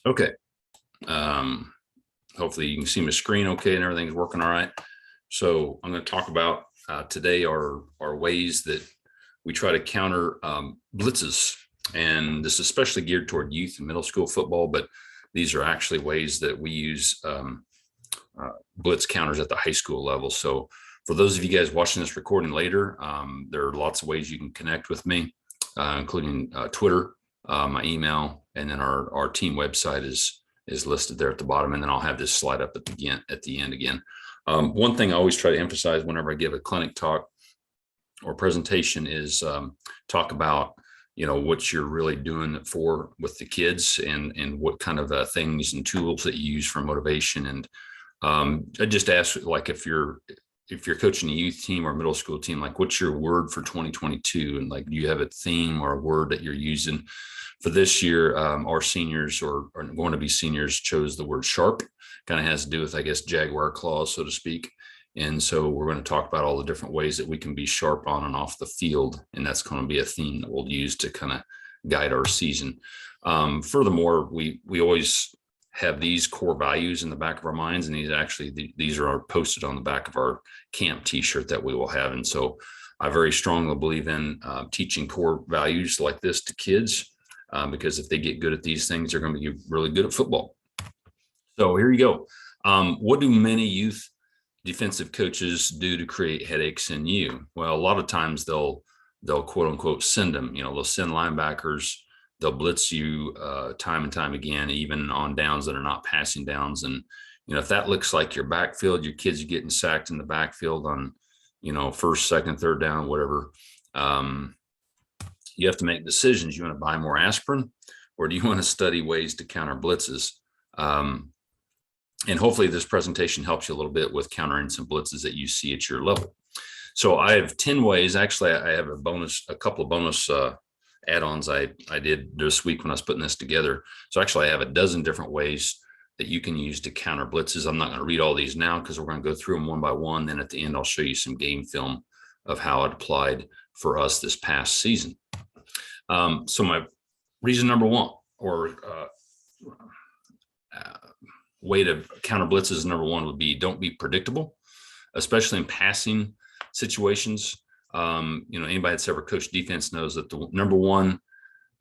Okay. Um, Hopefully you can see my screen okay and everything's working all right. So I'm going to talk about today our ways that we try to counter blitzes. And this is especially geared toward youth and middle school football, but these are actually ways that we use blitz counters at the high school level. So for those of you guys watching this recording later, there are lots of ways you can connect with me, including Twitter, my email, and then our team website is listed there at the bottom. And then I'll have this slide up at the end again. One thing I always try to emphasize whenever I give a clinic talk or presentation is talk about what you're really doing it for with the kids and what kind of things and tools that you use for motivation. And I just ask, like, if you're coaching a youth team or middle school team, like, what's your word for 2022? And like, do you have a theme or a word that you're using for this year? Our seniors or going to be seniors chose the word sharp. Kind of has to do with, I guess, jaguar claws, so to speak. And so we're going to talk about all the different ways that we can be sharp on and off the field. And that's going to be a theme that we'll use to kind of guide our season. Furthermore, we always have these core values in the back of our minds. And these are posted on the back of our camp t-shirt that we will have. And so I very strongly believe in teaching core values like this to kids, because if they get good at these things, they're going to be really good at football. So here you go. What do many youth defensive coaches do to create headaches in you? Well, a lot of times they'll quote unquote send them, they'll send linebackers, they'll blitz you time and time again, even on downs that are not passing downs. And, if that looks like your backfield, your kids are getting sacked in the backfield on, first, second, third down, whatever. You have to make decisions. You want to buy more aspirin, or do you want to study ways to counter blitzes? And hopefully this presentation helps you a little bit with countering some blitzes that you see at your level. So I have 10 ways. Actually, I have a couple of bonus add-ons I did this week when I was putting this together. So actually I have a dozen different ways that you can use to counter blitzes. I'm not going to read all these now because we're going to go through them one by one. Then at the end, I'll show you some game film of how it applied for us this past season. So my reason number one, or way to counter blitzes number one, would be don't be predictable, especially in passing situations. Anybody that's ever coached defense knows that the number one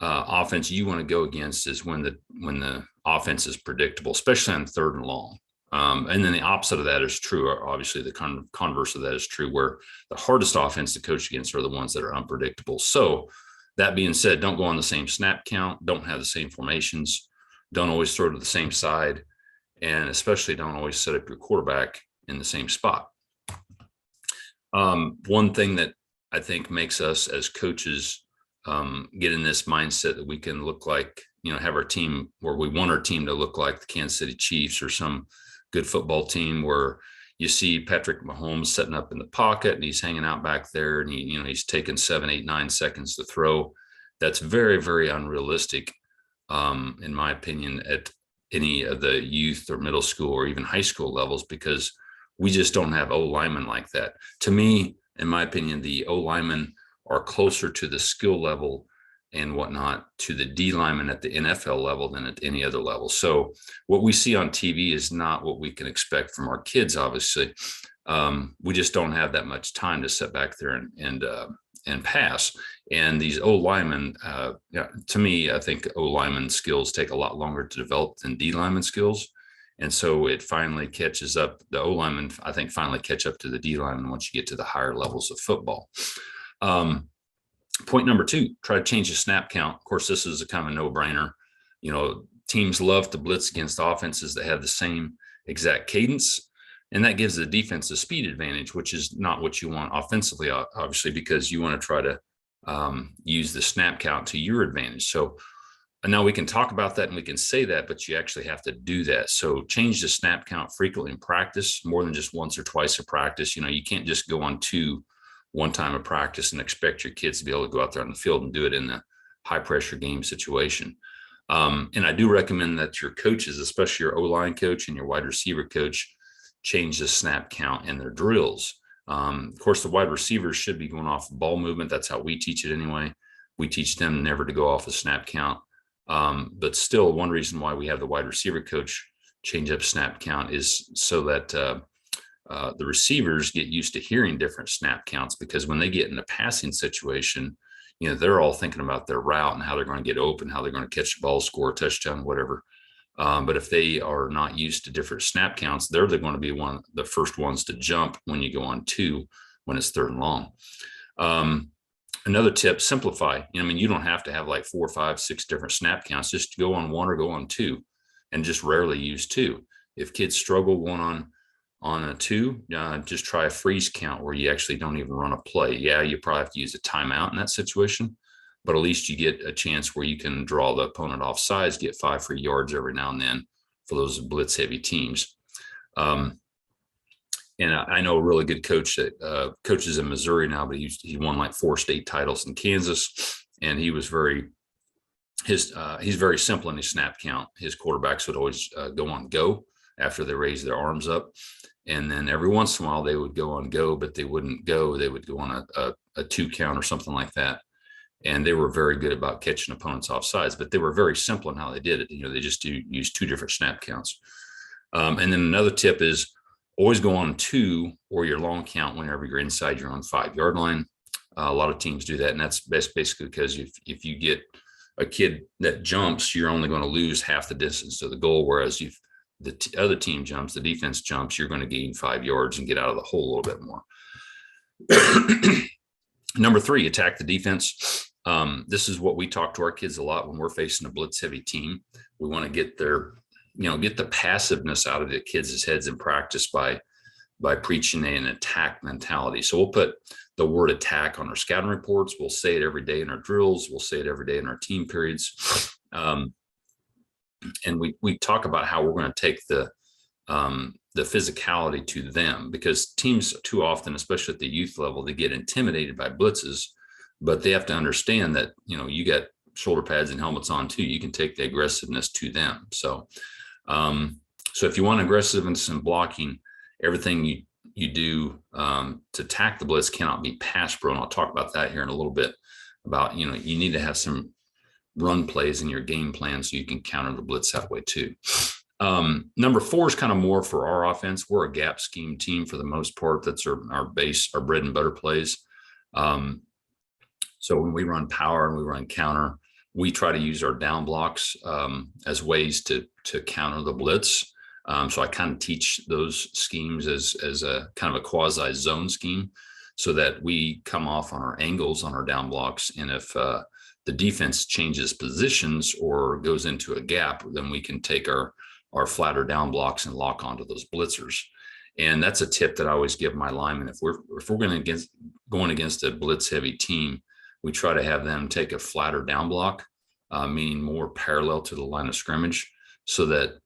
offense you want to go against is when the offense is predictable, especially on third and long. And then the opposite of that is true. Obviously, the converse of that is true, where the hardest offense to coach against are the ones that are unpredictable. So that being said, don't go on the same snap count, don't have the same formations, don't always throw to the same side, and especially don't always set up your quarterback in the same spot. One thing that I think makes us as coaches get in this mindset that we can look like, have our team, where we want our team to look like the Kansas City Chiefs or some good football team, where you see Patrick Mahomes setting up in the pocket and he's hanging out back there and he's taking 7, 8, 9 seconds to throw. That's very, very unrealistic, in my opinion, at any of the youth or middle school or even high school levels, because we just don't have O linemen like that. To me, in my opinion, the O linemen are closer to the skill level and whatnot to the D linemen at the NFL level than at any other level. So what we see on TV is not what we can expect from our kids, obviously. We just don't have that much time to sit back there and pass. And these O linemen, to me, I think O lineman skills take a lot longer to develop than D lineman skills. And so it finally catches up. The O linemen, I think, finally catch up to the D linemen once you get to the higher levels of football. Point number two, try to change the snap count. Of course, this is a kind of a no-brainer. Teams love to blitz against offenses that have the same exact cadence, and that gives the defense a speed advantage, which is not what you want offensively, obviously, because you want to try to use the snap count to your advantage. So now we can talk about that and we can say that, but you actually have to do that. So change the snap count frequently in practice, more than just once or twice a practice. You can't just go on one time of practice and expect your kids to be able to go out there on the field and do it in a high pressure game situation. And I do recommend that your coaches, especially your O-line coach and your wide receiver coach, change the snap count in their drills. Of course, the wide receivers should be going off ball movement. That's how we teach it anyway. We teach them never to go off a snap count. But still, one reason why we have the wide receiver coach change up snap count is so that the receivers get used to hearing different snap counts, because when they get in a passing situation, they're all thinking about their route and how they're going to get open, how they're going to catch the ball, score a touchdown, whatever. But if they are not used to different snap counts, they're going to be the first ones to jump when you go on 2, when it's 3rd and long. Another tip, simplify. You don't have to have like 4, 5, 6 different snap counts. Just go on 1 or go on 2, and just rarely use 2. If kids struggle going on a 2, just try a freeze count where you actually don't even run a play. Yeah, you probably have to use a timeout in that situation, but at least you get a chance where you can draw the opponent off sides, get 5 free yards every now and then for those blitz heavy teams. And I know a really good coach that coaches in Missouri now, but he won like 4 state titles in Kansas, and he was he's very simple in his snap count. His quarterbacks would always go on go after they raised their arms up, and then every once in a while they would go on go, but they wouldn't go. They would go on a 2 count or something like that. And they were very good about catching opponents off sides, but they were very simple in how they did it. They just use 2 different snap counts. And then another tip is always go on 2 or your long count whenever you're inside your own 5-yard line. A lot of teams do that, and that's basically because if you get a kid that jumps, you're only going to lose half the distance to the goal, whereas if the other team jumps, the defense jumps, you're going to gain 5 yards and get out of the hole a little bit more. Number 3, attack the defense. This is what we talk to our kids a lot when we're facing a blitz heavy team. We want to get get the passiveness out of the kids' heads in practice by preaching an attack mentality. So we'll put the word attack on our scouting reports. We'll say it every day in our drills. We'll say it every day in our team periods. And we talk about how we're going to take the physicality to them, because teams too often, especially at the youth level, they get intimidated by blitzes, but they have to understand that, you got shoulder pads and helmets on too. You can take the aggressiveness to them. So if you want aggressiveness in blocking, everything you do to attack the blitz cannot be pass pro. And I'll talk about that here in a little bit about, you need to have some run plays in your game plan so you can counter the blitz that way too. Number 4 is kind of more for our offense. We're a gap scheme team for the most part. That's our base, our bread and butter plays. So when we run power and we run counter, we try to use our down blocks as ways to counter the blitz. So I kind of teach those schemes as a kind of a quasi zone scheme, so that we come off on our angles on our down blocks. And if the defense changes positions or goes into a gap, then we can take our flatter down blocks and lock onto those blitzers. And that's a tip that I always give my linemen. If we're going against a blitz heavy team, we try to have them take a flatter down block, meaning more parallel to the line of scrimmage, so that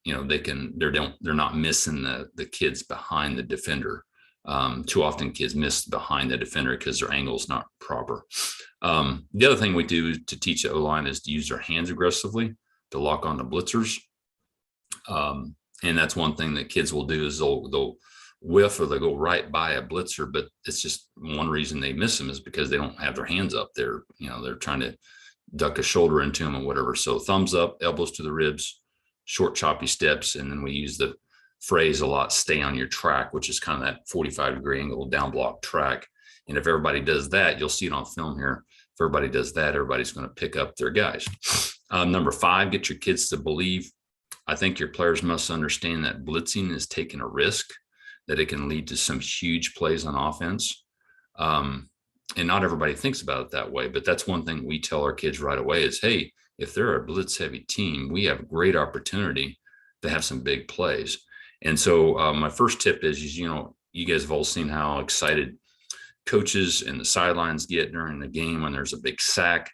they're not missing the kids behind the defender. Too often kids miss behind the defender because their angle is not proper. The other thing we do to teach the O-line is to use their hands aggressively to lock on the blitzers. And that's one thing that kids will do is they'll whiff or they'll go right by a blitzer, but it's just one reason they miss them is because they don't have their hands up there. They're trying to duck a shoulder into them or whatever. So thumbs up, elbows to the ribs, short choppy steps. And then we use the phrase a lot, stay on your track, which is kind of that 45-degree angle down block track. And if everybody does that, you'll see it on film here. If everybody does that, everybody's going to pick up their guys. Number 5, get your kids to believe. I think your players must understand that blitzing is taking a risk, that it can lead to some huge plays on offense. And not everybody thinks about it that way, but that's one thing we tell our kids right away is, hey, if they're a blitz heavy team, we have great opportunity to have some big plays. And so my first tip is, you guys have all seen how excited coaches and the sidelines get during the game when there's a big sack.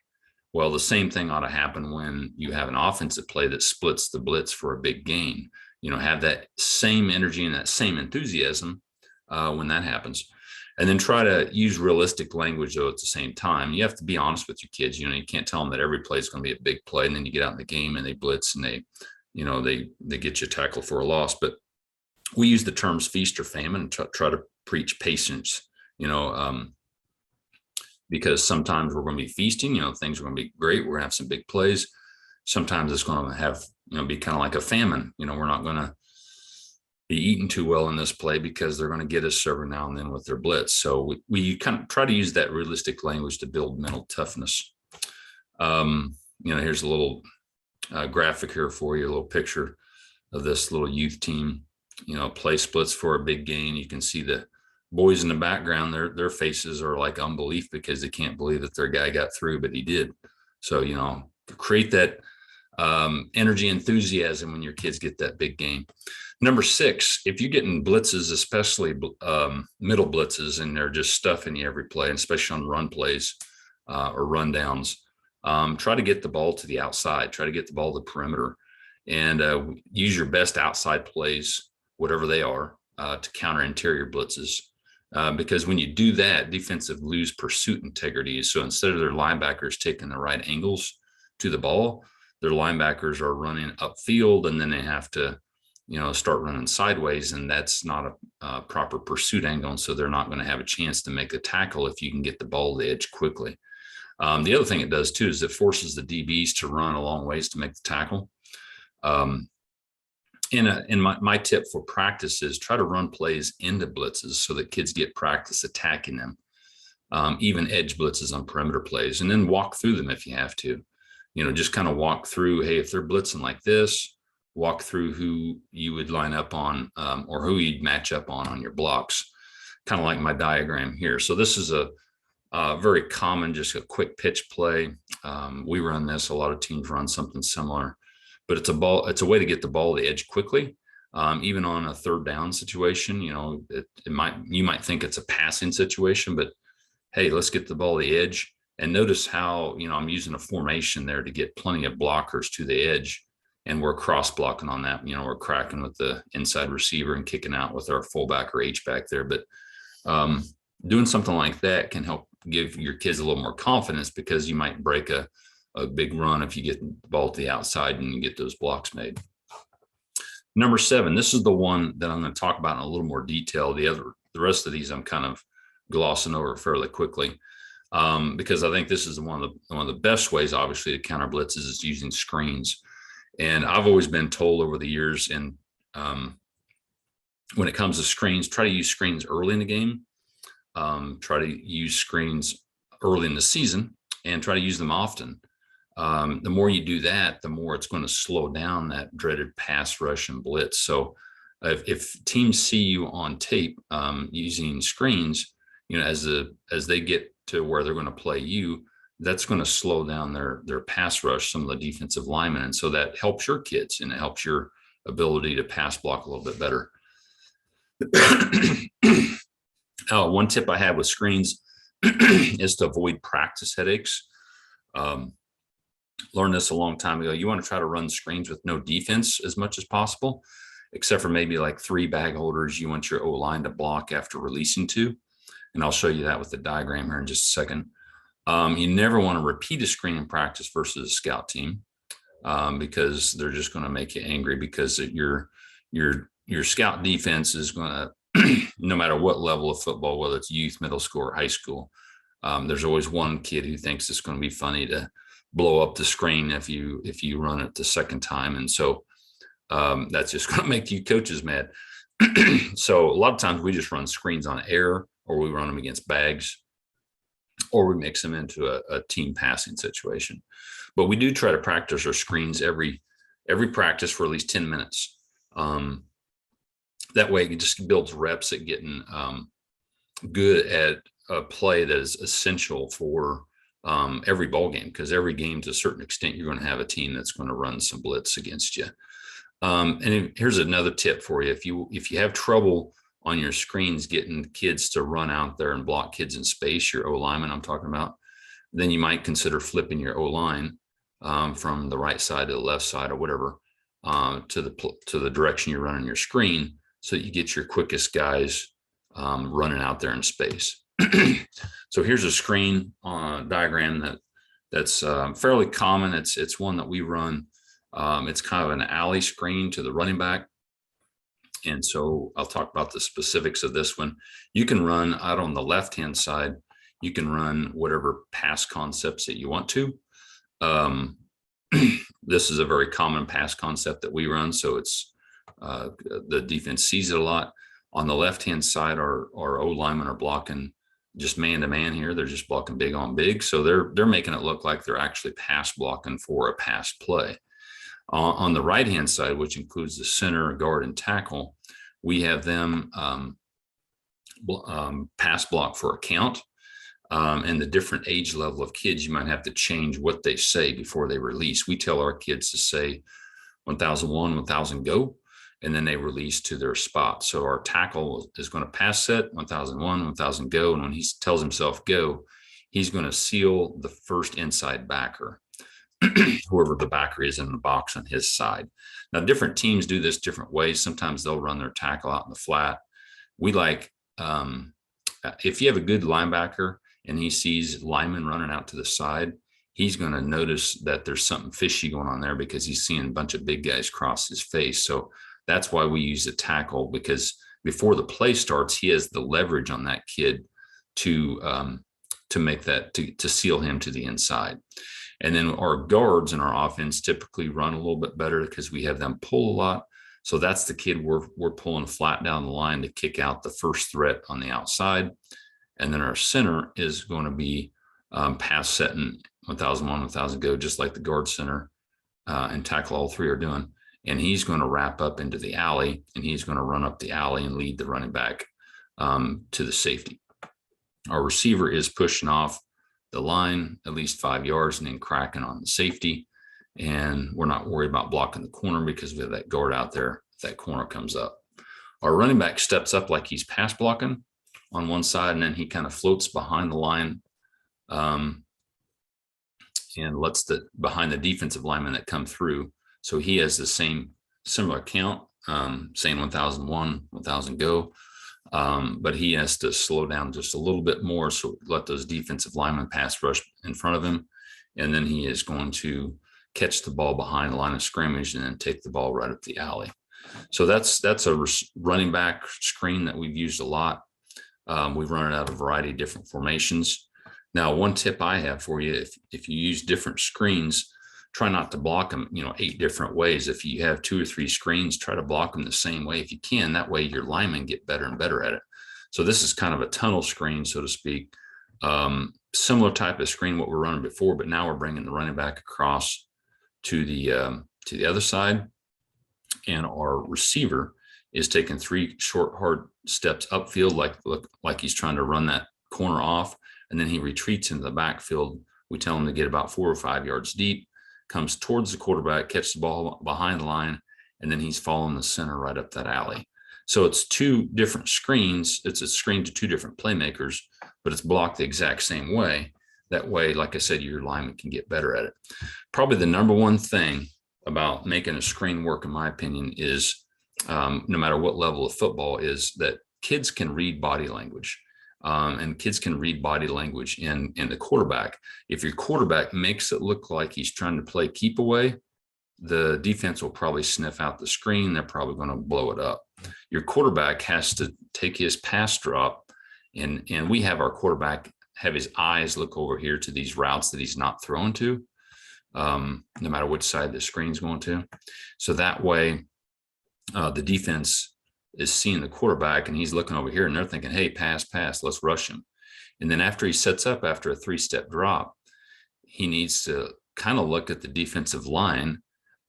Well, the same thing ought to happen when you have an offensive play that splits the blitz for a big gain. Have that same energy and that same enthusiasm when that happens. And then try to use realistic language, though, at the same time. You have to be honest with your kids. You can't tell them that every play is going to be a big play, and then you get out in the game and they blitz and they get you tackled for a loss. But we use the terms feast or famine and try to preach patience. because sometimes we're going to be feasting, things are going to be great. We're going to have some big plays. Sometimes it's going to have, be kind of like a famine. We're not going to be eating too well in this play because they're going to get us every now and then with their blitz. So we kind of try to use that realistic language to build mental toughness. Here's a little graphic here for you, a little picture of this little youth team, play splits for a big gain. You can see the boys in the background, their faces are like unbelief because they can't believe that their guy got through, but he did. So, create that energy, enthusiasm when your kids get that big game. Number 6, if you're getting blitzes, especially middle blitzes, and they're just stuffing you every play, and especially on run plays or run downs, try to get the ball to the outside, try to get the ball to the perimeter, and use your best outside plays, whatever they are, to counter interior blitzes. Because when you do that, defensive lose pursuit integrity. So instead of their linebackers taking the right angles to the ball, their linebackers are running upfield, and then they have to, start running sideways, and that's not a proper pursuit angle. And so they're not going to have a chance to make a tackle if you can get the ball to the edge quickly. The other thing it does too is it forces the DBs to run a long ways to make the tackle. My tip for practice is try to run plays into blitzes so that kids get practice attacking them, even edge blitzes on perimeter plays, and then walk through them if you have to. Just kind of walk through, hey, if they're blitzing like this, walk through who you would line up on or who you'd match up on your blocks, kind of like my diagram here. So this is a very common, just a quick pitch play. We run this. A lot of teams run something similar, but it's a way to get the ball to the edge quickly. Even on a third down situation, you might think it's a passing situation, but hey, let's get the ball to the edge. And notice how, I'm using a formation there to get plenty of blockers to the edge, and we're cross blocking on that. We're cracking with the inside receiver and kicking out with our fullback or H-back there. But doing something like that can help give your kids a little more confidence, because you might break a big run if you get the ball to the outside and you get those blocks made. Number 7, this is the one that I'm going to talk about in a little more detail. The rest of these I'm kind of glossing over fairly quickly, because I think this is one of the best ways, obviously, to counter blitzes is using screens. And I've always been told over the years, and when it comes to screens, try to use screens early in the game. Try to use screens early in the season, and try to use them often. The more you do that, the more it's going to slow down that dreaded pass rush and blitz. So if teams see you on tape using screens, as they get to where they're going to play you, that's going to slow down their pass rush, some of the defensive linemen. And so that helps your kids, and it helps your ability to pass block a little bit better. One tip I have with screens is to avoid practice headaches. Learned this a long time ago. You want to try to run screens with no defense as much as possible, except for maybe like 3 bag holders you want your O-line to block after releasing 2. And I'll show you that with the diagram here in just a second. You never want to repeat a screen in practice versus a scout team, because they're just going to make you angry, because your scout defense is going to, no matter what level of football, whether it's youth, middle school, or high school, there's always one kid who thinks it's going to be funny to blow up the screen if you run it the second time. And so that's just going to make you coaches mad. So a lot of times we just run screens on air, or we run them against bags, or we mix them into a team passing situation. But we do try to practice our screens every practice for at least 10 minutes. That way it just builds reps at getting good at a play that is essential for every ball game, because every game, to a certain extent, you're going to have a team that's going to run some blitz against you. And here's another tip for you. If you have trouble on your screens getting kids to run out there and block kids in space, your O-lineman I'm talking about, then you might consider flipping your O-line from the right side to the left side, or whatever, to the direction you're running your screen, so that you get your quickest guys running out there in space. So here's a screen diagram that's fairly common. It's one that we run. It's kind of an alley screen to the running back. And so I'll talk about the specifics of this one. You can run out on the left-hand side. you can run whatever pass concepts that you want to. This is a very common pass concept that we run, so it's the defense sees it a lot. On the left-hand side, our O linemen are blocking just man-to-man here. They're just blocking big on big, so they're making it look like they're actually pass blocking for a pass play. On the right-hand side, which includes the center, guard, and tackle, we have them pass block for a count. And the different age level of kids, you might have to change what they say before they release. We tell our kids to say 1001, 1000 go, and then they release to their spot. So our tackle is going to pass set 1001, 1000 go. And when he tells himself go, he's going to seal the first inside backer, whoever the backer is in the box on his side. Now, different teams do this different ways. Sometimes they'll run their tackle out in the flat. We like, if you have a good linebacker and he sees linemen running out to the side, he's going to notice that there's something fishy going on there because he's seeing a bunch of big guys cross his face. So that's why we use a tackle, because before the play starts, he has the leverage on that kid to make that, to seal him to the inside. And then our guards in our offense typically run a little bit better because we have them pull a lot. So that's the kid we're pulling flat down the line to kick out the first threat on the outside. And then our center is going to be pass setting 1001, 1000 go, just like the guard, center, and tackle, all three are doing. And he's going to wrap up into the alley, and he's going to run up the alley and lead the running back to the safety. Our receiver is pushing off the line at least 5 yards and then cracking on the safety. And we're not worried about blocking the corner because we have that guard out there if that corner comes up. Our running back steps up like he's pass blocking on one side, and then he kind of floats behind the line and lets behind the defensive lineman that come through. So he has the similar count, same 1001, 1000 go, but he has to slow down just a little bit more, so let those defensive linemen pass rush in front of him, and then he is going to catch the ball behind the line of scrimmage and then take the ball right up the alley. So that's a running back screen that we've used a lot. We've run it out of a variety of different formations. Now, one tip I have for you, if you use different screens, try not to block them, 8 different ways. If you have 2 or 3 screens, try to block them the same way if you can. That way your linemen get better and better at it. So this is kind of a tunnel screen, so to speak. Similar type of screen what we're running before, but now we're bringing the running back across to the other side, and our receiver is taking 3 short, hard steps upfield, like he's trying to run that corner off, and then he retreats into the backfield. We tell him to get about 4 or 5 yards deep, comes towards the quarterback, catches the ball behind the line, and then he's following the center right up that alley. So it's 2 different screens. It's a screen to 2 different playmakers, but it's blocked the exact same way. That way, like I said, your lineman can get better at it. Probably the number one thing about making a screen work, in my opinion, is no matter what level of football, is that kids can read body language. And kids can read body language in the quarterback. If your quarterback makes it look like he's trying to play keep away, the defense will probably sniff out the screen. They're probably going to blow it up. Your quarterback has to take his pass drop, and we have our quarterback have his eyes look over here to these routes that he's not thrown to, no matter which side the screen's going to. So that way the defense is seeing the quarterback and he's looking over here and they're thinking, hey, pass, let's rush him. And then after he sets up after a 3-step drop, he needs to kind of look at the defensive line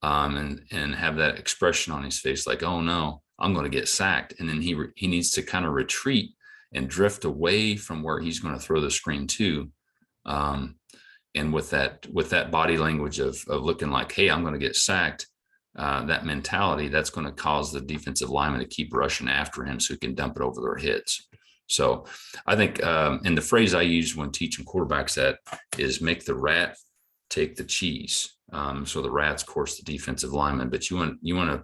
and have that expression on his face like, oh no, I'm going to get sacked. And then he needs to kind of retreat and drift away from where he's going to throw the screen to. And with that body language of looking like, hey, I'm going to get sacked, that mentality, that's going to cause the defensive lineman to keep rushing after him so he can dump it over their heads. So I think, and the phrase I use when teaching quarterbacks that is make the rat take the cheese. So the rat's, of course, the defensive lineman, but you want to,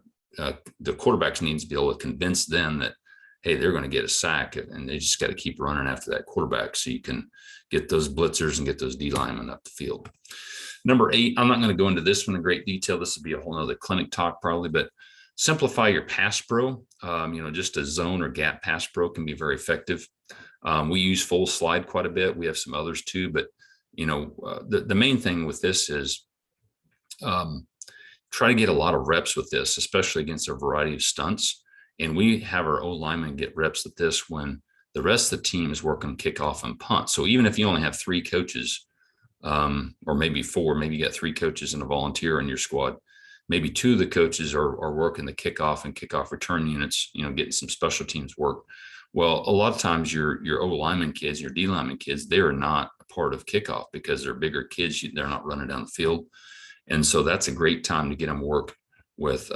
the quarterbacks needs to be able to convince them that, hey, they're going to get a sack, and they just got to keep running after that quarterback so you can get those blitzers and get those D linemen up the field. Number 8, I'm not going to go into this one in great detail. This would be a whole nother clinic talk probably, but simplify your pass pro. Just a zone or gap pass pro can be very effective. We use full slide quite a bit. We have some others too, but the main thing with this is try to get a lot of reps with this, especially against a variety of stunts. And we have our O linemen get reps at this when the rest of the team is working kickoff and punt. So even if you only have 3 coaches, or maybe 4, maybe you got 3 coaches and a volunteer in your squad, maybe 2 of the coaches are working the kickoff and kickoff return units, getting some special teams work. Well, a lot of times your O lineman kids, your D lineman kids, they are not a part of kickoff because they're bigger kids. They're not running down the field. And so that's a great time to get them work with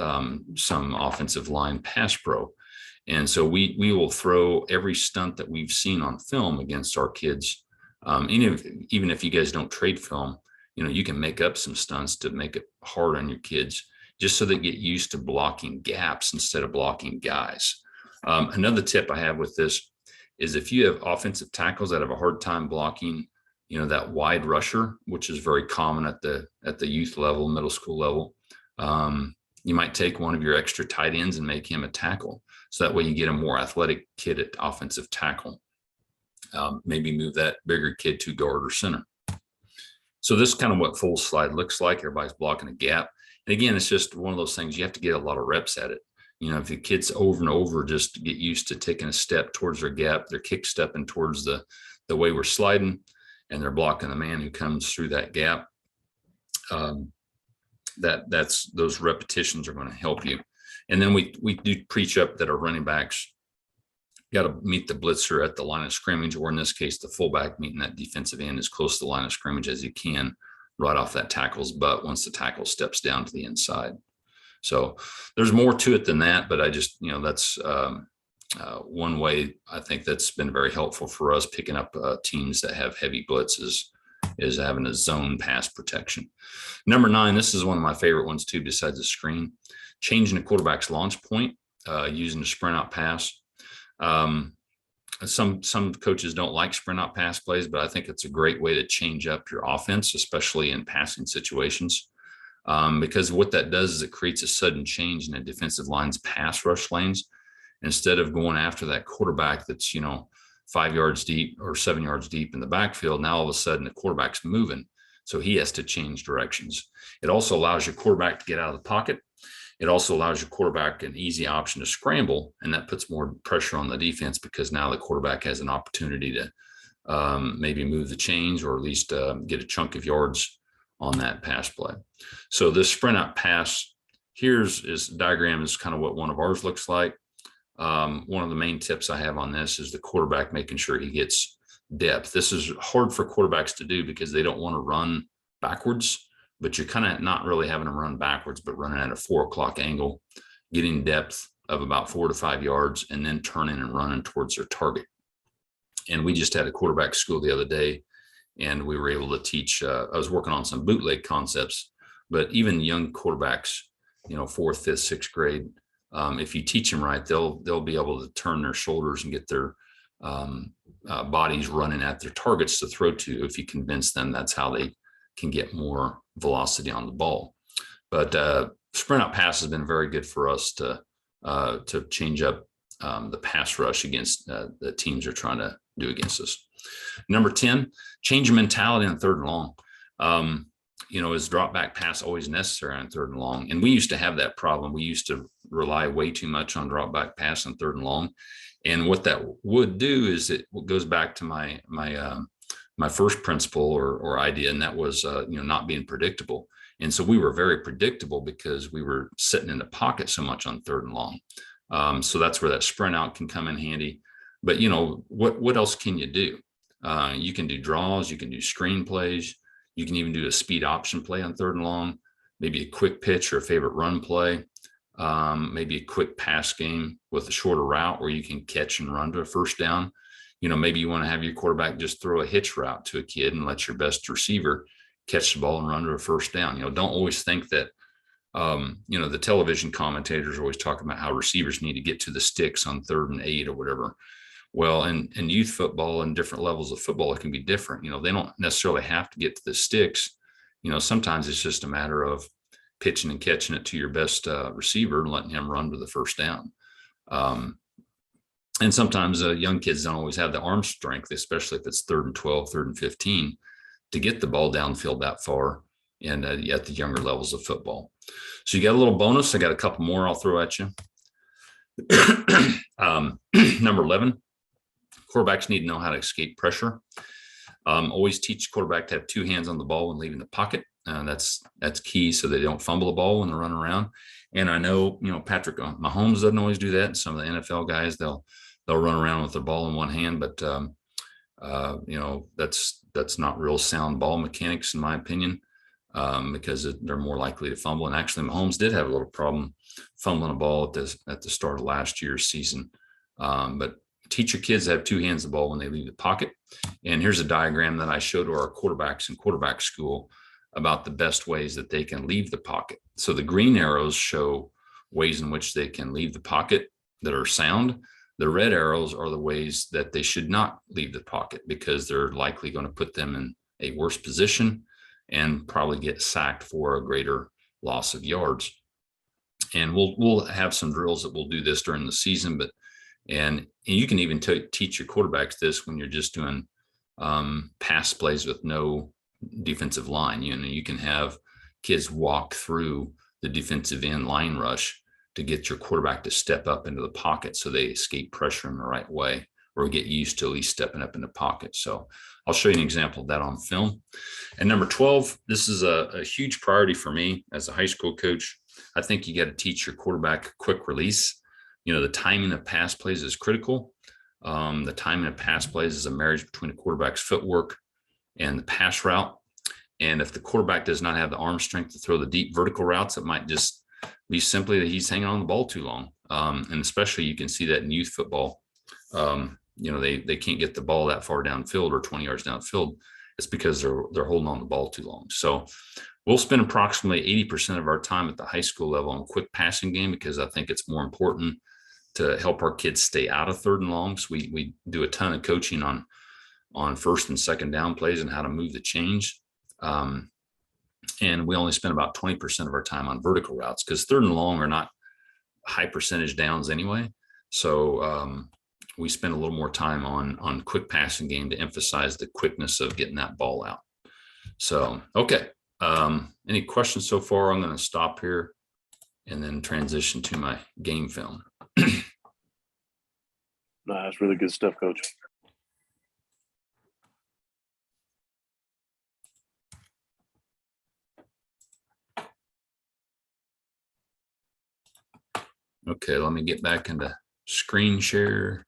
some offensive line pass pro. And so we will throw every stunt that we've seen on film against our kids. Even if you guys don't trade film, you can make up some stunts to make it hard on your kids, just so they get used to blocking gaps instead of blocking guys. Another tip I have with this is if you have offensive tackles that have a hard time blocking, that wide rusher, which is very common at the youth level, middle school level, you might take one of your extra tight ends and make him a tackle. So that way you get a more athletic kid at offensive tackle. Maybe move that bigger kid to guard or center. So this is kind of what full slide looks like. Everybody's blocking a gap. And again, it's just one of those things you have to get a lot of reps at it. If the kids over and over just get used to taking a step towards their gap, they're kick stepping towards the way we're sliding, and they're blocking the man who comes through that gap. That's those repetitions are going to help you. And then we do preach up that our running backs got to meet the blitzer at the line of scrimmage, or in this case, the fullback meeting that defensive end as close to the line of scrimmage as you can, right off that tackle's butt once the tackle steps down to the inside. So there's more to it than that, but I just, that's one way I think that's been very helpful for us picking up teams that have heavy blitzes, is having a zone pass protection. Number 9, this is one of my favorite ones too, besides the screen, changing the quarterback's launch point, using the sprint out pass. Some coaches don't like sprint out pass plays, but I think it's a great way to change up your offense, especially in passing situations. Because what that does is it creates a sudden change in the defensive line's pass rush lanes. Instead of going after that quarterback that's, 5 yards deep or 7 yards deep in the backfield, now all of a sudden the quarterback's moving. So he has to change directions. It also allows your quarterback to get out of the pocket. It also allows your quarterback an easy option to scramble, and that puts more pressure on the defense because now the quarterback has an opportunity to maybe move the chains, or at least get a chunk of yards on that pass play. So this sprint out pass, here's diagram is kind of what one of ours looks like. One of the main tips I have on this is the quarterback making sure he gets depth. This is hard for quarterbacks to do because they don't want to run backwards, but you're kind of not really having them run backwards, but running at a 4 o'clock angle, getting depth of about 4 to 5 yards, and then turning and running towards their target. And we just had a quarterback school the other day, and we were able to teach, I was working on some bootleg concepts, but even young quarterbacks, 4th, 5th, 6th grade, if you teach them right, they'll be able to turn their shoulders and get their bodies running at their targets to throw to. If you convince them that's how they can get more velocity on the ball. But sprint out pass has been very good for us to change up the pass rush against the teams are trying to do against us. Number 10, change your mentality on 3rd and long. Is drop back pass always necessary on 3rd and long? And we used to have that problem. We used to rely way too much on drop back pass on 3rd and long. And what that would do is it goes back to my first principle or idea, and that was not being predictable. And so we were very predictable because we were sitting in the pocket so much on 3rd and long. So that's where that sprint out can come in handy. But what else can you do? You can do draws, you can do screen plays, you can even do a speed option play on 3rd and long, maybe a quick pitch or a favorite run play, maybe a quick pass game with a shorter route where you can catch and run to a first down. Maybe you want to have your quarterback just throw a hitch route to a kid and let your best receiver catch the ball and run to a first down. Don't always think that, the television commentators are always talking about how receivers need to get to the sticks on 3rd and 8 or whatever. Well, in youth football and different levels of football, it can be different. They don't necessarily have to get to the sticks. Sometimes it's just a matter of pitching and catching it to your best receiver and letting him run to the first down. And sometimes young kids don't always have the arm strength, especially if it's 3rd and 12, 3rd and 15, to get the ball downfield that far and at the younger levels of football. So you got a little bonus. I got a couple more I'll throw at you. Number 11, quarterbacks need to know how to escape pressure. Always teach quarterback to have 2 hands on the ball when leaving the pocket. That's key so they don't fumble the ball when they're running around. And I know, Patrick Mahomes doesn't always do that. And some of the NFL guys, they'll run around with their ball in one hand, but that's not real sound ball mechanics, in my opinion, because they're more likely to fumble. And actually, Mahomes did have a little problem fumbling a ball at the start of last year's season. But teach your kids to have 2 hands of the ball when they leave the pocket. And here's a diagram that I showed to our quarterbacks in quarterback school about the best ways that they can leave the pocket. So the green arrows show ways in which they can leave the pocket that are sound. The red arrows are the ways that they should not leave the pocket because they're likely going to put them in a worse position and probably get sacked for a greater loss of yards. And we'll have some drills that we'll do this during the season, and you can even teach your quarterbacks this when you're just doing pass plays with no defensive line. You can have kids walk through the defensive end line rush to get your quarterback to step up into the pocket so they escape pressure in the right way, or get used to at least stepping up in the pocket. So I'll show you an example of that on film. And number 12, this is a huge priority for me as a high school coach. I think you got to teach your quarterback quick release. The timing of pass plays is critical. The timing of pass plays is a marriage between a quarterback's footwork and the pass route. And if the quarterback does not have the arm strength to throw the deep vertical routes, it might just be simply that he's hanging on the ball too long. And especially you can see that in youth football. They can't get the ball that far downfield or 20 yards downfield. It's because they're holding on the ball too long. So we'll spend approximately 80% of our time at the high school level on quick passing game, because I think it's more important to help our kids stay out of 3rd and long. So we do a ton of coaching on 1st and 2nd down plays and how to move the change. And we only spend about 20% of our time on vertical routes, because 3rd and long are not high percentage downs anyway. So we spend a little more time on quick passing game to emphasize the quickness of getting that ball out. So, okay. Any questions so far? I'm going to stop here and then transition to my game film. No, that's really good stuff, Coach. Okay, let me get back into screen share.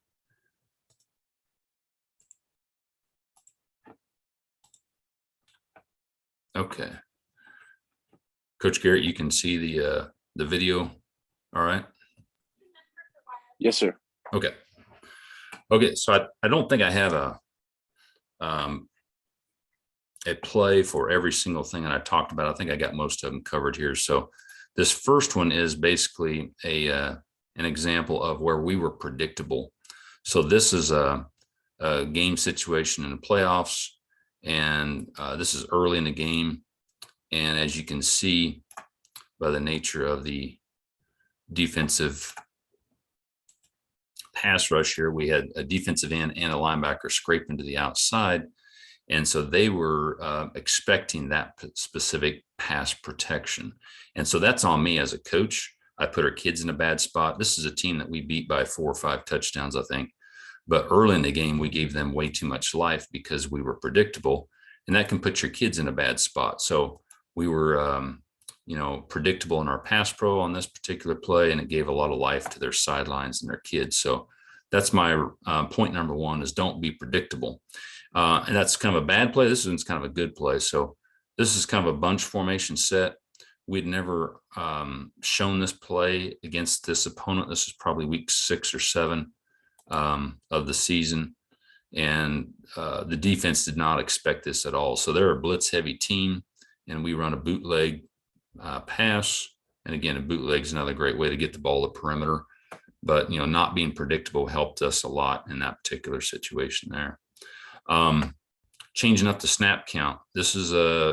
Okay. Coach Garrett, you can see the video. All right. Yes, sir. Okay. Okay. So I don't think I have a play for every single thing that I talked about. I think I got most of them covered here. So this first one is basically an example of where we were predictable. So this is a game situation in the playoffs, and this is early in the game. And as you can see by the nature of the defensive pass rush here, we had a defensive end and a linebacker scrape into the outside. And so they were expecting that specific pass protection. And so that's on me as a coach. I put our kids in a bad spot. This is a team that we beat by 4 or 5 touchdowns, I think. But early in the game, we gave them way too much life because we were predictable. And that can put your kids in a bad spot. So we were, predictable in our pass pro on this particular play, and it gave a lot of life to their sidelines and their kids. So that's my point number 1, is don't be predictable. And that's kind of a bad play. This one's kind of a good play. So this is kind of a bunch formation set. We'd never shown this play against this opponent. This is probably week 6 or 7 of the season. And the defense did not expect this at all. So they're a blitz heavy team, and we run a bootleg pass. And again, a bootleg is another great way to get the ball to perimeter. But, not being predictable helped us a lot in that particular situation there. Changing up the snap count. This is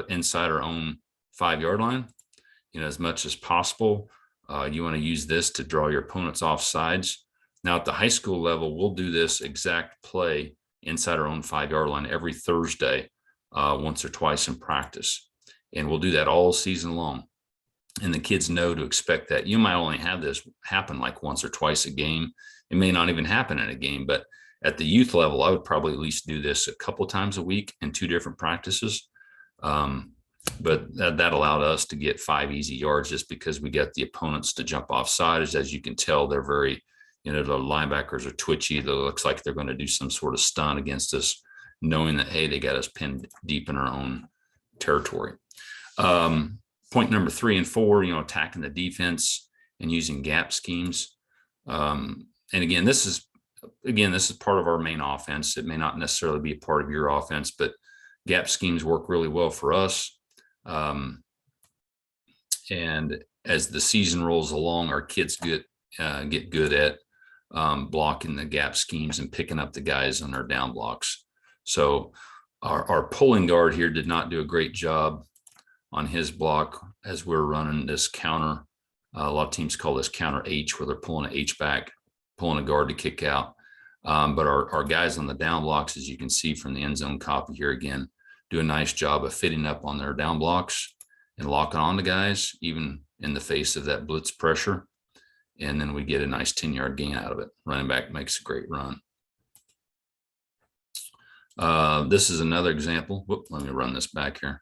inside our own 5-yard line. As much as possible, you want to use this to draw your opponents off sides. Now at the high school level, we'll do this exact play inside our own 5-yard line every Thursday, once or twice in practice. And we'll do that all season long. And the kids know to expect that. You might only have this happen like once or twice a game. It may not even happen in a game, but at the youth level, I would probably at least do this a couple times a week in 2 different practices. But that allowed us to get 5 easy yards just because we got the opponents to jump off sides. As you can tell, they're very, the linebackers are twitchy. It looks like they're going to do some sort of stunt against us, knowing that, hey, they got us pinned deep in our own territory. Point number 3 and 4, attacking the defense and using gap schemes. And again, this is part of our main offense. It may not necessarily be a part of your offense, but gap schemes work really well for us. And as the season rolls along, our kids get good at blocking the gap schemes and picking up the guys on our down blocks. So our pulling guard here did not do a great job on his block as we're running this counter. A lot of teams call this counter H, where they're pulling an H back, pulling a guard to kick out. But our guys on the down blocks, as you can see from the end zone copy here again, do a nice job of fitting up on their down blocks and locking on the guys, even in the face of that blitz pressure. And then we get a nice 10-yard gain out of it. Running back makes a great run. This is another example. Let me run this back here.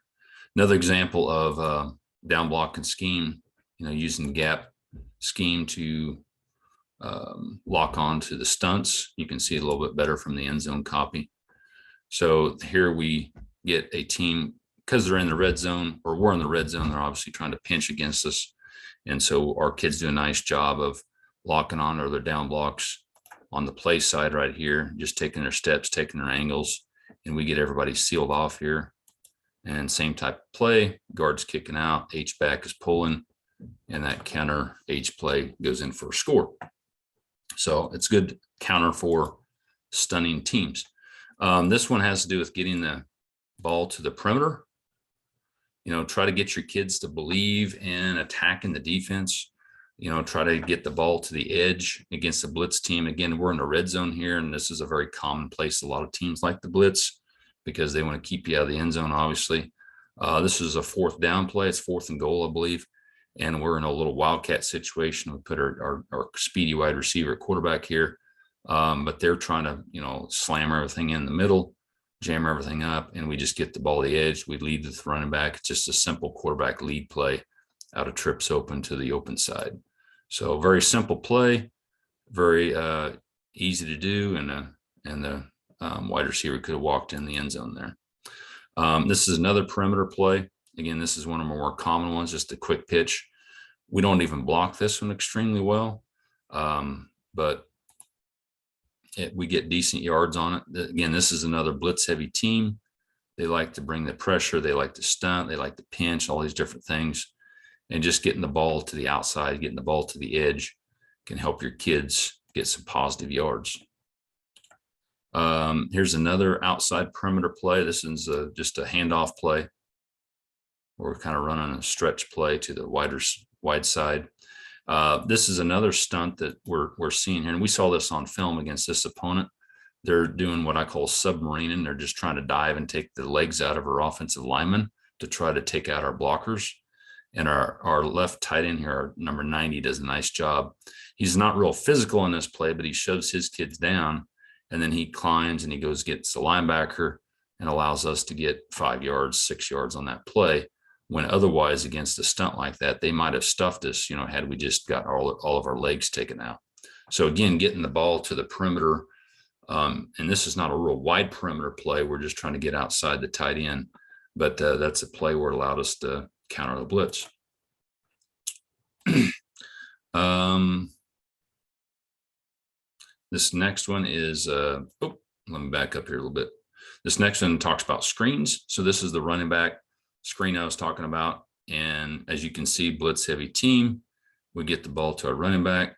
Another example of down block and scheme, using gap scheme to lock on to the stunts. You can see it a little bit better from the end zone copy. So here we get a team, because they're in the red zone, or we're in the red zone, they're obviously trying to pinch against us. And so our kids do a nice job of locking on to their down blocks on the play side right here, just taking their steps, taking their angles, and we get everybody sealed off here. And same type of play, guards kicking out, H back is pulling, and that counter H play goes in for a score. So it's good counter for stunning teams. This one has to do with getting the ball to the perimeter. Try to get your kids to believe in attacking the defense. Try to get the ball to the edge against the blitz team. Again, we're in the red zone here, and this is a very common place. A lot of teams like the blitz because they want to keep you out of the end zone, obviously. This is a 4th down play. It's 4th and goal, I believe. And we're in a little wildcat situation. We put our speedy wide receiver at quarterback here. But they're trying to, slam everything in the middle, jam everything up, and we just get the ball to the edge. We lead the running back. It's just a simple quarterback lead play out of trips open to the open side. So very simple play, very easy to do, and the wide receiver could have walked in the end zone there. This is another perimeter play. Again, this is one of our more common ones, just a quick pitch. We don't even block this one extremely well, but we get decent yards on it. Again, this is another blitz heavy team. They like to bring the pressure. They like to stunt. They like to pinch, all these different things. And just getting the ball to the outside, getting the ball to the edge can help your kids get some positive yards. Here's another outside perimeter play. This is just a handoff play. We're kind of running a stretch play to the wide side. This is another stunt that we're seeing here, and we saw this on film against this opponent. They're doing what I call submarining. They're just trying to dive and take the legs out of our offensive linemen to try to take out our blockers. And our left tight end here, our number 90, does a nice job. He's not real physical in this play, but he shoves his kids down, and then he climbs and he goes gets the linebacker and allows us to get 5 yards, 6 yards on that play. When otherwise against a stunt like that, they might have stuffed us, had we just got all of our legs taken out. So again, getting the ball to the perimeter, and this is not a real wide perimeter play. We're just trying to get outside the tight end, but that's a play where it allowed us to counter the blitz. This next one is, let me back up here a little bit. This next one talks about screens. So this is the running back screen I was talking about. And as you can see, blitz heavy team, we get the ball to our running back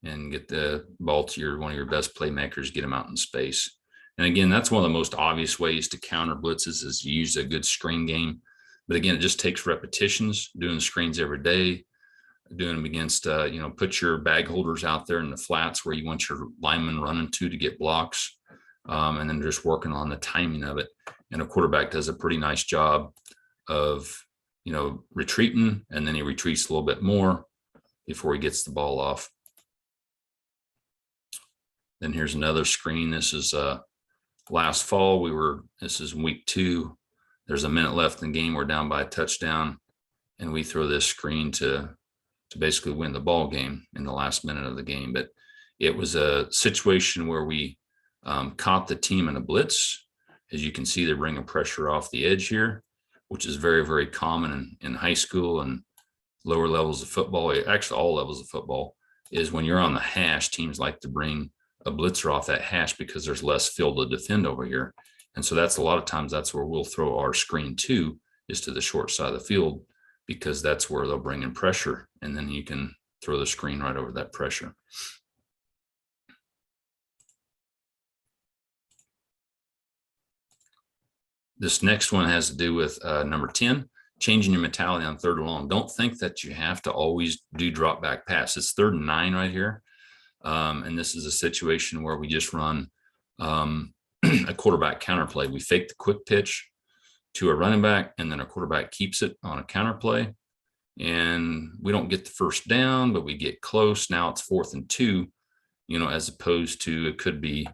and get the ball to one of your best playmakers, get them out in space. And again, that's one of the most obvious ways to counter blitzes is use a good screen game. But again, it just takes repetitions, doing screens every day, doing them against, put your bag holders out there in the flats where you want your linemen running to get blocks. And then just working on the timing of it. And a quarterback does a pretty nice job of, retreating, and then he retreats a little bit more before he gets the ball off. Then here's another screen. This is last fall. This is week 2. There's a minute left in the game. We're down by a touchdown, and we throw this screen to basically win the ball game in the last minute of the game. But it was a situation where we caught the team in a blitz. As you can see, they're bringing pressure off the edge here, which is very, very common in high school and lower levels of football. Actually, all levels of football is when you're on the hash, teams like to bring a blitzer off that hash because there's less field to defend over here. And so that's a lot of times that's where we'll throw our screen to, is to the short side of the field, because that's where they'll bring in pressure. And then you can throw the screen right over that pressure. This next one has to do with number 10, changing your mentality on 3rd and long. Don't think that you have to always do drop back pass. It's 3rd and 9 right here. And this is a situation where we just run a quarterback counter play. We fake the quick pitch to a running back, and then a quarterback keeps it on a counter play. And we don't get the first down, but we get close. Now it's 4th and 2, as opposed to it could be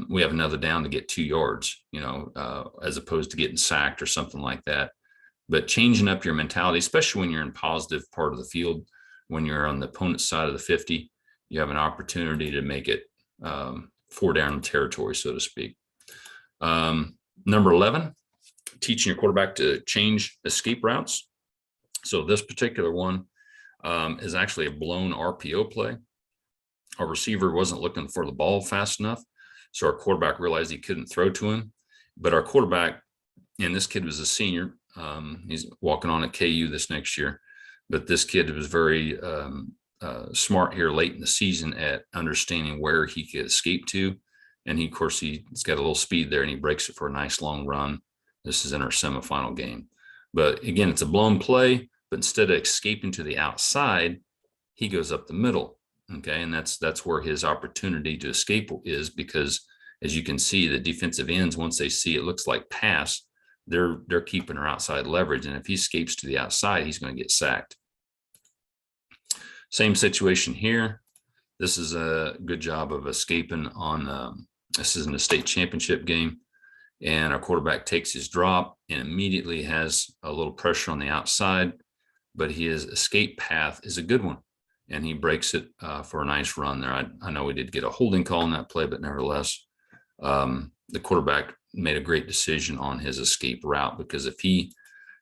we have another down to get 2 yards, as opposed to getting sacked or something like that. But changing up your mentality, especially when you're in positive part of the field, when you're on the opponent's side of the 50, you have an opportunity to make it 4 down territory, so to speak. Number 11, teaching your quarterback to change escape routes. So this particular one is actually a blown RPO play. Our receiver wasn't looking for the ball fast enough, so our quarterback realized he couldn't throw to him. But our quarterback, and this kid was a senior, he's walking on at KU this next year, but this kid was very smart here late in the season at understanding where he could escape to. And he, of course, he's got a little speed there, and he breaks it for a nice long run. This is in our semifinal game. But again, it's a blown play, but instead of escaping to the outside, he goes up the middle. Okay. And that's where his opportunity to escape is, because as you can see, the defensive ends, once they see it looks like pass, they're keeping her outside leverage. And if he escapes to the outside, he's going to get sacked. Same situation here. This is a good job of escaping on, this is in a state championship game. And our quarterback takes his drop and immediately has a little pressure on the outside, but his escape path is a good one. And he breaks it for a nice run there. I know we did get a holding call on that play, but nevertheless, the quarterback made a great decision on his escape route, because if he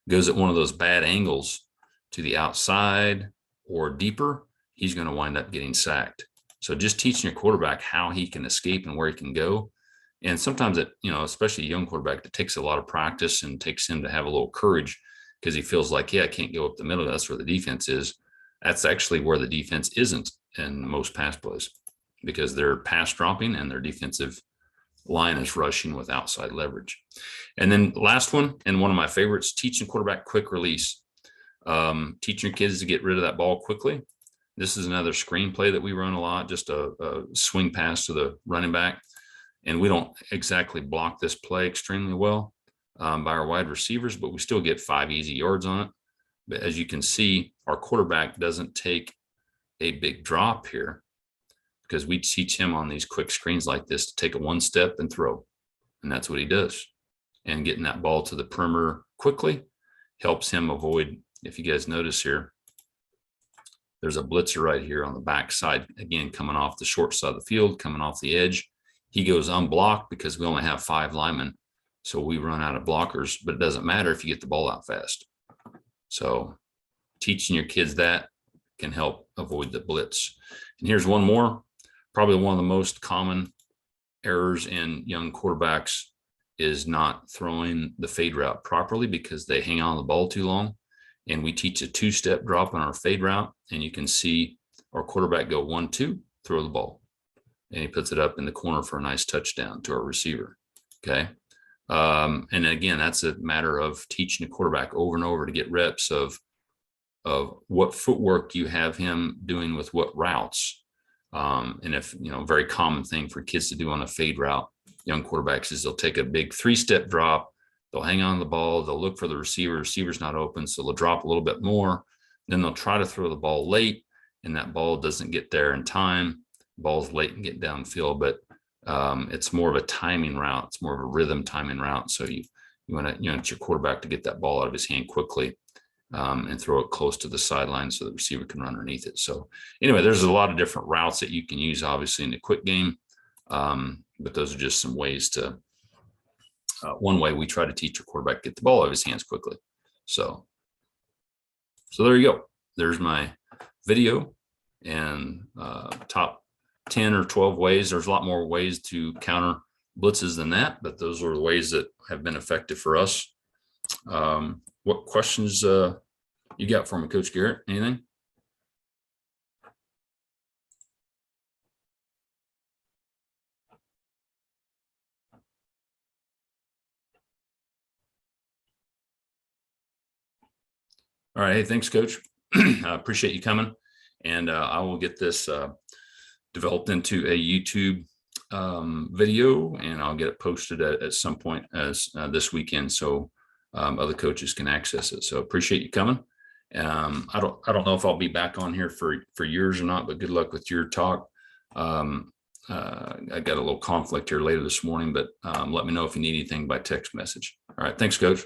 goes at one of those bad angles to the outside or deeper, he's going to wind up getting sacked. So just teaching your quarterback how he can escape and where he can go. And sometimes it, especially a young quarterback, it takes a lot of practice and takes him to have a little courage, because he feels like, I can't go up the middle. That's where the defense is. That's actually where the defense isn't in most pass plays, because they're pass dropping and their defensive line is rushing with outside leverage. And then last one, and one of my favorites, teaching quarterback quick release. Teaching your kids to get rid of that ball quickly. This is another screen play that we run a lot, just a swing pass to the running back. And we don't exactly block this play extremely well by our wide receivers, but we still get 5 easy yards on it. But as you can see, our quarterback doesn't take a big drop here, because we teach him on these quick screens like this to take a 1 step and throw. And that's what he does. And getting that ball to the perimeter quickly helps him avoid, if you guys notice here, there's a blitzer right here on the back side, again, coming off the short side of the field, coming off the edge. He goes unblocked because we only have 5 linemen. So we run out of blockers, but it doesn't matter if you get the ball out fast. So teaching your kids that can help avoid the blitz. And here's one more, probably one of the most common errors in young quarterbacks is not throwing the fade route properly, because they hang on the ball too long. And we teach a 2-step drop on our fade route, and you can see our quarterback go 1-2, throw the ball, and he puts it up in the corner for a nice touchdown to our receiver. Okay. And again, that's a matter of teaching the quarterback over and over to get reps of what footwork you have him doing with what routes. And if, very common thing for kids to do on a fade route, young quarterbacks, is they'll take a big 3-step drop. They'll hang on to the ball. They'll look for the receiver's not open. So they'll drop a little bit more. Then they'll try to throw the ball late, and that ball doesn't get there in time. Ball's late and get downfield, but it's more of a timing route. It's more of a rhythm timing route. So you want to, it's your quarterback to get that ball out of his hand quickly and throw it close to the sideline so the receiver can run underneath it. So anyway, there's a lot of different routes that you can use, obviously, in the quick game. But those are just some ways to, one way we try to teach a quarterback to get the ball out of his hands quickly. So there you go. There's my video and top 10 or 12 ways. There's a lot more ways to counter blitzes than that, but those are the ways that have been effective for us. What questions you got for me, Coach Garrett? Anything? All right. Hey, thanks, Coach. I appreciate you coming. And I will get this developed into a YouTube video, and I'll get it posted at some point as this weekend, so other coaches can access it. So appreciate you coming. I don't know if I'll be back on here for yours or not, but good luck with your talk. I got a little conflict here later this morning, but let me know if you need anything by text message. All right. Thanks, Coach.